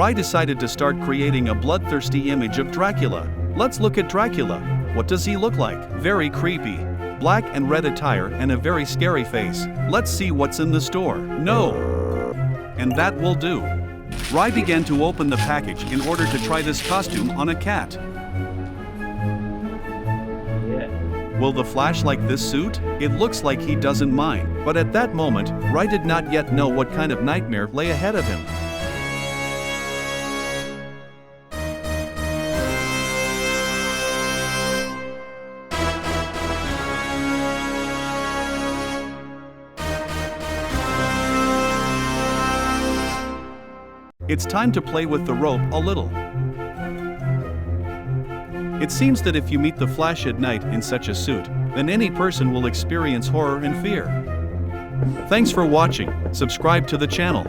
Rye decided to start creating a bloodthirsty image of Dracula. Let's look at Dracula. What does he look like? Very creepy. Black and red attire and a very scary face. Let's see what's in the store. No! And that will do. Rye began to open the package in order to try this costume on a cat. Will the Flash like this suit? It looks like he doesn't mind, but at that moment, Rye did not yet know what kind of nightmare lay ahead of him. It's time to play with the rope a little. It seems that if you meet the Flash at night in such a suit, then any person will experience horror and fear. Thanks for watching. Subscribe to the channel.